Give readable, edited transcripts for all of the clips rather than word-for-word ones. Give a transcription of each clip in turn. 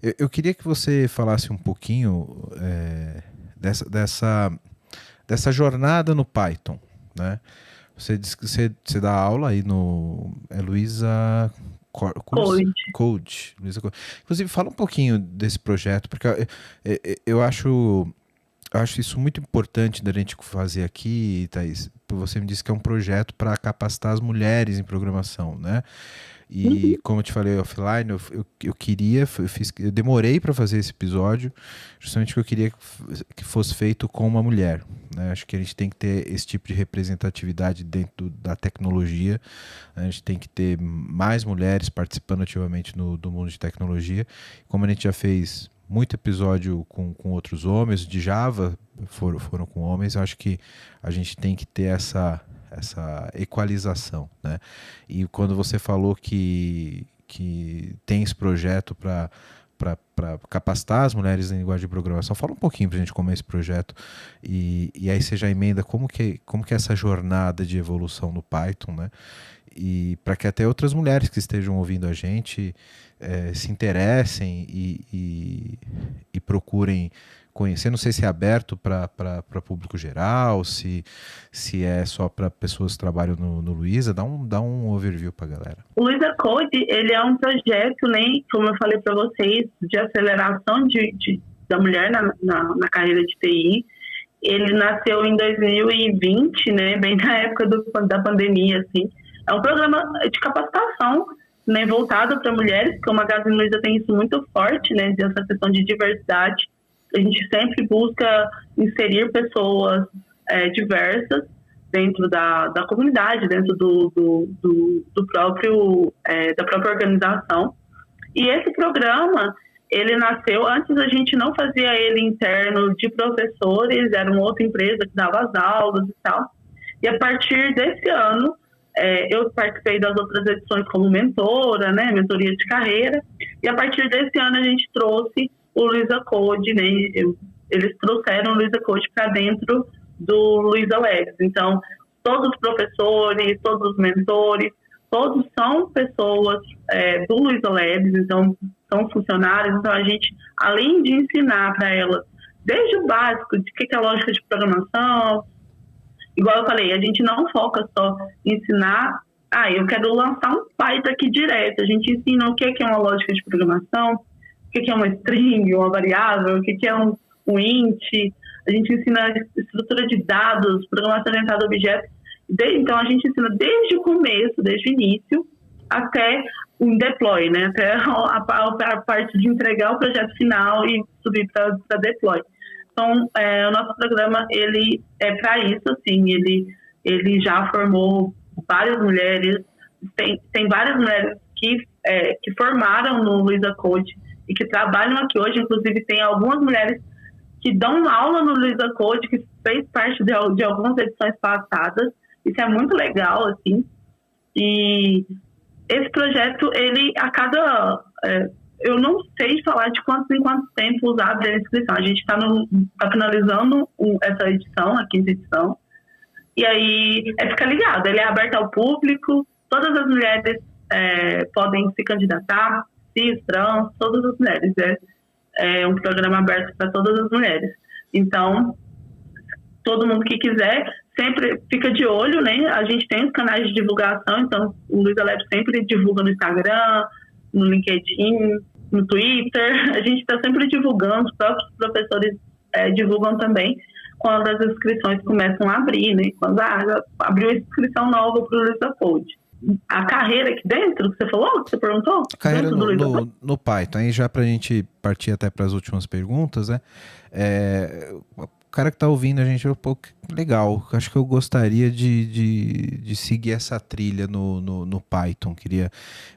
Eu queria que você falasse um pouquinho dessa jornada no Python, né? Você disse que você dá aula aí no Luiza Curso Code. Code. Inclusive, fala um pouquinho desse projeto, porque eu acho isso muito importante da gente fazer aqui, Thaís. Você me disse que é um projeto para capacitar as mulheres em programação, né? E Uhum. como eu te falei offline, eu queria, eu demorei para fazer esse episódio, justamente porque eu queria que fosse feito com uma mulher, né? Acho que a gente tem que ter esse tipo de representatividade dentro da tecnologia. A gente tem que ter mais mulheres participando ativamente do mundo de tecnologia. Como a gente já fez muito episódio com outros homens, de Java foram com homens, eu acho que a gente tem que ter essa equalização, né? E quando você falou que tem esse projeto para capacitar as mulheres em linguagem de programação, fala um pouquinho para a gente como é esse projeto e aí você já emenda como que é essa jornada de evolução no Python, né? E para que até outras mulheres que estejam ouvindo a gente se interessem e procurem conhecer. Não sei se é aberto para público geral, se é só para pessoas que trabalham no Luiza. Dá um overview para a galera. O Luiza Code, ele é um projeto, né, como eu falei para vocês, de aceleração da mulher na carreira de TI. Ele nasceu em 2020, né, bem na época da pandemia, assim. É um programa de capacitação, né, voltado para mulheres, porque o Magazine Luiza tem isso muito forte, né, dessa questão de diversidade. A gente sempre busca inserir pessoas diversas dentro da comunidade, dentro do próprio, da própria organização. E esse programa, ele nasceu, antes a gente não fazia ele interno de professores, era uma outra empresa que dava as aulas e tal. E a partir desse ano, eu participei das outras edições como mentora, né, mentoria de carreira, e a partir desse ano a gente trouxe o Luiza Code, né, eles trouxeram o Luiza Code para dentro do Luiza Labs. Então, todos os professores, todos os mentores, todos são pessoas do Luiza Labs, então são funcionários. Então, a gente, além de ensinar para elas, desde o básico, de que é a lógica de programação, igual eu falei, a gente não foca só em ensinar, eu quero lançar um Python aqui direto. A gente ensina o que é uma lógica de programação, o que é uma string, uma variável, o que é um int. A gente ensina estrutura de dados, programação orientada a objetos. Então, a gente ensina desde o começo, desde o início, até o deploy, né? Até a parte de entregar o projeto final e subir para deploy. Então, o nosso programa, ele é para isso, assim, ele já formou várias mulheres, tem várias mulheres que formaram no Luiza Code e que trabalham aqui hoje, inclusive tem algumas mulheres que dão aula no Luiza Code, que fez parte de algumas edições passadas. Isso é muito legal, assim. E esse projeto, ele, a cada... eu não sei falar de quanto em quanto tempo abre a inscrição. A gente está finalizando essa edição, a quinta edição. E aí, fica ligado. Ele é aberto ao público. Todas as mulheres podem se candidatar. Cis, trans, todas as mulheres. É um programa aberto para todas as mulheres. Então, todo mundo que quiser, sempre fica de olho, né? A gente tem os canais de divulgação, então o Luiza Lab sempre divulga no Instagram, no LinkedIn, no Twitter. A gente está sempre divulgando, os próprios professores divulgam também quando as inscrições começam a abrir, né? Quando já abriu a inscrição nova para o Luiza Code. A carreira aqui dentro, que você falou, que você perguntou? Carreira Dentro do Luiza Code? no Python. Aí já para a gente partir até para as últimas perguntas, né? O cara que tá ouvindo a gente, pô, legal, acho que eu gostaria de seguir essa trilha no Python, queria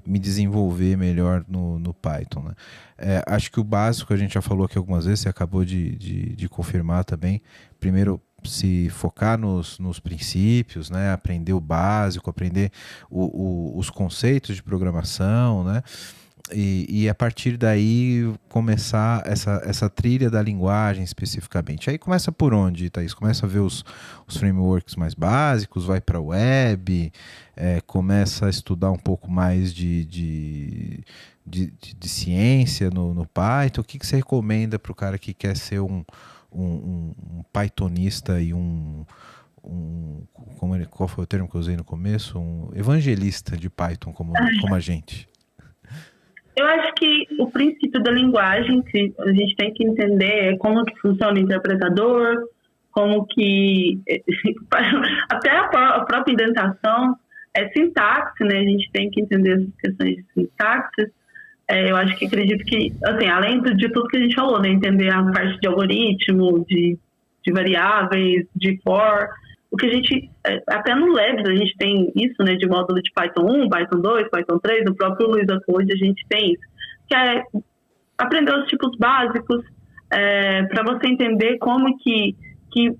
me desenvolver melhor no Python, né? Acho que o básico a gente já falou aqui algumas vezes, você acabou de confirmar também. Primeiro, se focar nos princípios, né? Aprender o básico, aprender os conceitos de programação, né? E a partir daí começar essa trilha da linguagem especificamente. Aí começa por onde, Thaís? Começa a ver os frameworks mais básicos, vai para a web, começa a estudar um pouco mais de ciência no Python. O que você recomenda para o cara que quer ser um Pythonista e qual foi o termo que eu usei no começo? Um evangelista de Python como a gente. Eu acho que o princípio da linguagem que a gente tem que entender é como que funciona o interpretador, como que até a própria indentação é sintaxe, né? A gente tem que entender as questões de sintaxe. Eu acho que acredito que, assim, além de tudo que a gente falou, né? Entender a parte de algoritmo, de variáveis, de for. O que a gente, até no Labs a gente tem isso, né, de módulo de Python 1, Python 2, Python 3, no próprio Luiza Code a gente tem isso, que é aprender os tipos básicos, para você entender como que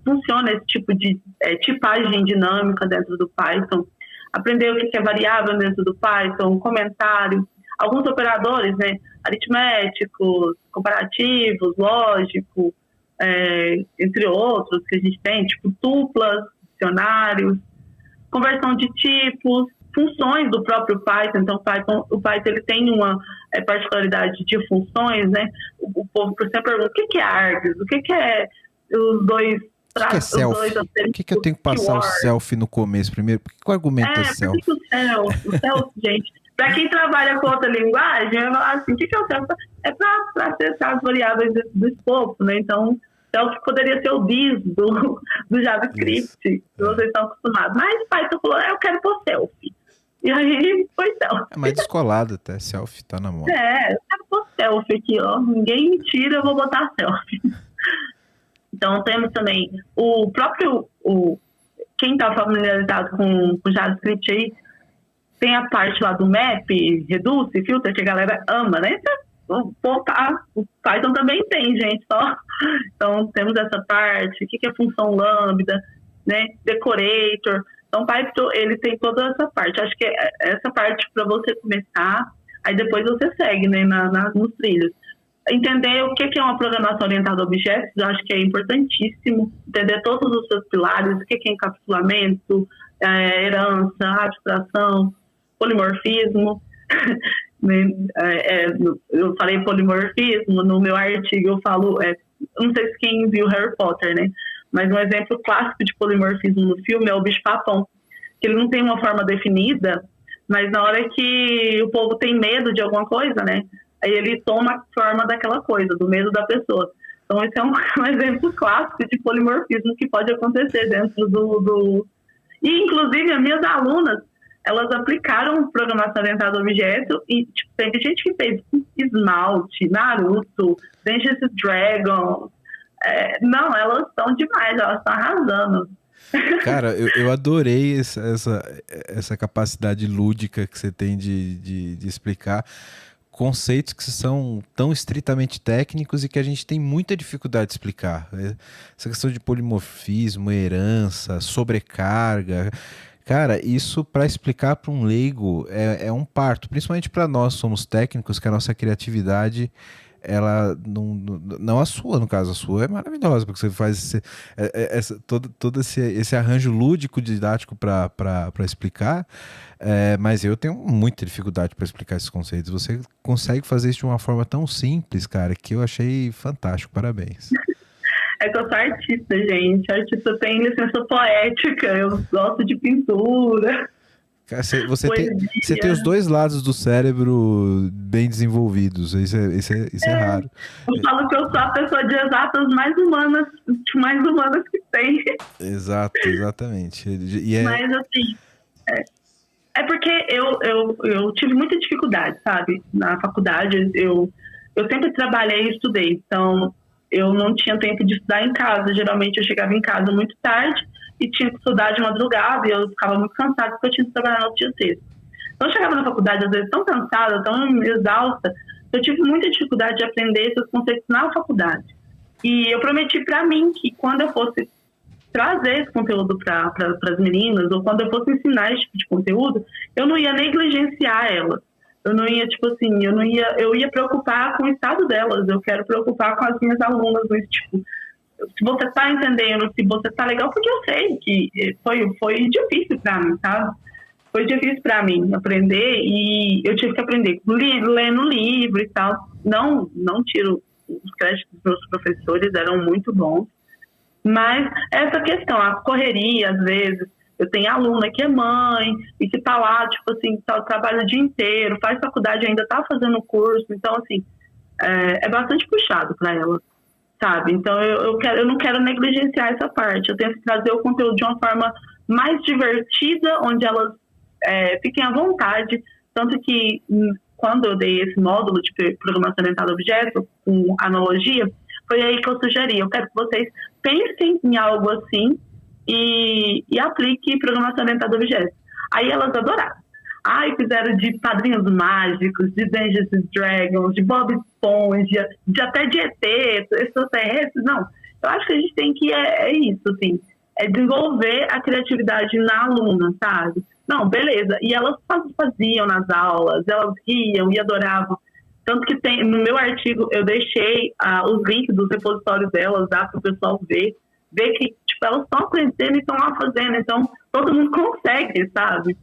funciona esse tipo de tipagem dinâmica dentro do Python, aprender o que é variável dentro do Python, comentário, alguns operadores, né, aritméticos, comparativos, lógico, entre outros que a gente tem, tipo tuplas, dicionários, conversão de tipos, funções do próprio Python. Então, o Python ele tem uma particularidade de funções, né? O povo sempre pergunta o que é args, o que é os dois traços. O que eu tenho que passar o self no começo primeiro? Por que o argumento é self? O self, gente, para quem trabalha com outra linguagem, eu falo assim, o que é o self? É para acessar as variáveis do escopo, né? Então, self poderia ser o this do JavaScript, isso, que vocês estão acostumados. Mas Python falou, eu quero pôr self. E aí foi self. É mais descolado até, self tá na moda. Eu quero pôr self aqui, ó. Ninguém me tira, eu vou botar self. Então temos também o próprio, quem está familiarizado com JavaScript aí, tem a parte lá do map, reduce, filter, que a galera ama, né? O Python também tem, gente, só. Então, temos essa parte, o que é função lambda, né? Decorator. Então, o Python, ele tem toda essa parte. Acho que essa parte para você começar, aí depois você segue, né, nos trilhos. Entender o que é uma programação orientada a objetos, eu acho que é importantíssimo. Entender todos os seus pilares, o que é encapsulamento, herança, abstração, polimorfismo. Eu falei polimorfismo, no meu artigo eu falo, não sei se quem viu Harry Potter, né? Mas um exemplo clássico de polimorfismo no filme é o bicho-papão, que ele não tem uma forma definida, mas na hora que o povo tem medo de alguma coisa, né? Aí ele toma a forma daquela coisa, do medo da pessoa. Então esse é um exemplo clássico de polimorfismo que pode acontecer dentro do... E inclusive as minhas alunas, elas aplicaram programação orientada a objeto e tipo, teve gente que fez Esmalte, Naruto, Dungeons & Dragons. Não, elas estão demais, elas estão arrasando. Cara, eu adorei essa capacidade lúdica que você tem de explicar conceitos que são tão estritamente técnicos e que a gente tem muita dificuldade de explicar. Essa questão de polimorfismo, herança, sobrecarga... Cara, isso para explicar para um leigo é um parto, principalmente para nós somos técnicos, que a nossa criatividade, ela não a sua, no caso, a sua é maravilhosa, porque você faz todo esse arranjo lúdico, didático para explicar, mas eu tenho muita dificuldade para explicar esses conceitos. Você consegue fazer isso de uma forma tão simples, cara, que eu achei fantástico, parabéns. É que eu sou artista, gente. Artista tem licença poética, eu gosto de pintura. Você tem os dois lados do cérebro bem desenvolvidos, isso é raro. Eu falo que eu sou a pessoa de exatas mais humanas que tem. Exatamente. Mas assim, é porque eu tive muita dificuldade, sabe? Na faculdade, eu sempre trabalhei e estudei, então... Eu não tinha tempo de estudar em casa. Geralmente eu chegava em casa muito tarde e tinha que estudar de madrugada e eu ficava muito cansada porque eu tinha que trabalhar no dia cedo. Então eu chegava na faculdade às vezes tão cansada, tão exausta, eu tive muita dificuldade de aprender esses conceitos na faculdade. E eu prometi para mim que quando eu fosse trazer esse conteúdo para as meninas ou quando eu fosse ensinar esse tipo de conteúdo, eu não ia negligenciar elas. Eu não ia, tipo assim, eu ia preocupar com o estado delas, eu quero preocupar com as minhas alunas, mas, tipo, se você tá entendendo, se você tá legal, porque eu sei que foi difícil pra mim, sabe? Foi difícil pra mim aprender e eu tive que aprender lendo livro e tal. Não tiro os créditos dos meus professores, eram muito bons. Mas essa questão, a correria, às vezes, eu tenho aluna que é mãe e que tá lá, tipo assim, trabalha o dia inteiro, faz faculdade, ainda tá fazendo curso. Então, assim, é bastante puxado para ela, sabe? Então, eu não quero negligenciar essa parte. Eu tento trazer o conteúdo de uma forma mais divertida, onde elas fiquem à vontade. Tanto que, quando eu dei esse módulo de programação orientada a objeto, com analogia, foi aí que eu sugeri. Eu quero que vocês pensem em algo assim e aplique programação orientada a objetos. Aí elas adoraram. Fizeram de Padrinhos Mágicos, de Dungeons and Dragons, de Bob Esponja, até de ET, extraterrestres. Não, eu acho que a gente tem que, isso, assim, desenvolver a criatividade na aluna, sabe? Não, beleza. E elas faziam nas aulas, elas riam e adoravam. Tanto que no meu artigo eu deixei os links dos repositórios delas, dá para o pessoal ver que tipo, elas estão aprendendo e estão lá fazendo. Então, todo mundo consegue, sabe?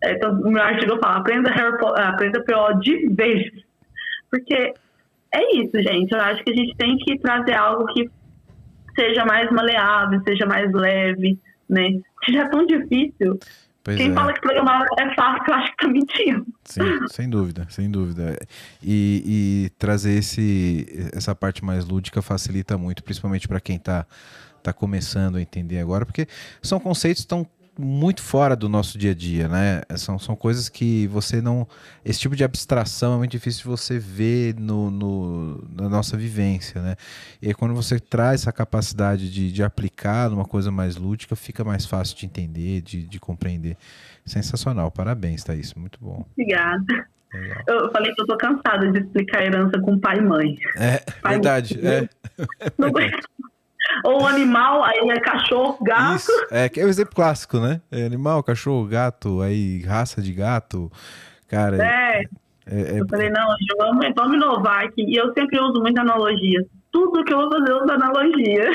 Então, no meu artigo eu falo, aprenda PO de vez. Porque é isso, gente. Eu acho que a gente tem que trazer algo que seja mais maleável, seja mais leve, né? Que já é tão difícil. Quem fala que programar é fácil, eu acho que tá mentindo. Sim, sem dúvida, sem dúvida. E trazer essa parte mais lúdica facilita muito, principalmente para quem tá começando a entender agora, porque são conceitos que estão muito fora do nosso dia a dia, né? São coisas que você não... Esse tipo de abstração é muito difícil de você ver na nossa vivência, né? E aí, quando você traz essa capacidade de aplicar numa coisa mais lúdica, fica mais fácil de entender, de compreender. Sensacional, parabéns, Thaís, muito bom. Obrigada. Legal. Eu falei que eu tô cansada de explicar a herança com pai e mãe. Verdade. Não ou animal, aí é cachorro, gato. Isso, que é o exemplo clássico, né? Animal, cachorro, gato, aí raça de gato, cara. Eu falei, não, vamos inovar aqui. E eu sempre uso muita analogia. Tudo que eu vou fazer eu uso analogia.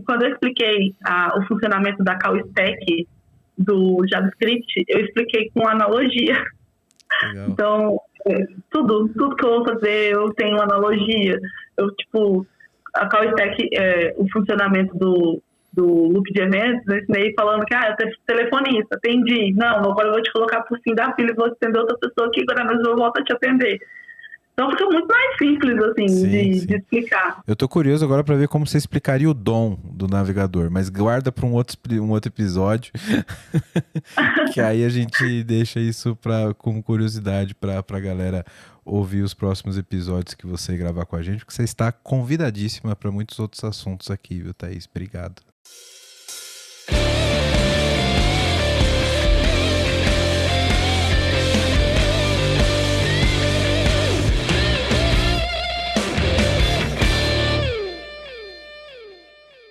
Quando eu expliquei o funcionamento da call stack do JavaScript, eu expliquei com analogia. Legal. Então, tudo que eu vou fazer, eu tenho analogia. A call stack, o funcionamento do loop de eventos, eu ensinei falando que eu sou telefonista, atendi. Não, agora eu vou te colocar por fim da fila e vou atender outra pessoa aqui, agora mesmo eu volto a te atender. Então fica muito mais simples, assim, de explicar. Eu tô curioso agora para ver como você explicaria o DOM do navegador, mas guarda para um outro episódio, que aí a gente deixa isso como curiosidade para a galera ouvir os próximos episódios que você gravar com a gente, porque você está convidadíssima para muitos outros assuntos aqui, viu, Thaís? Obrigado.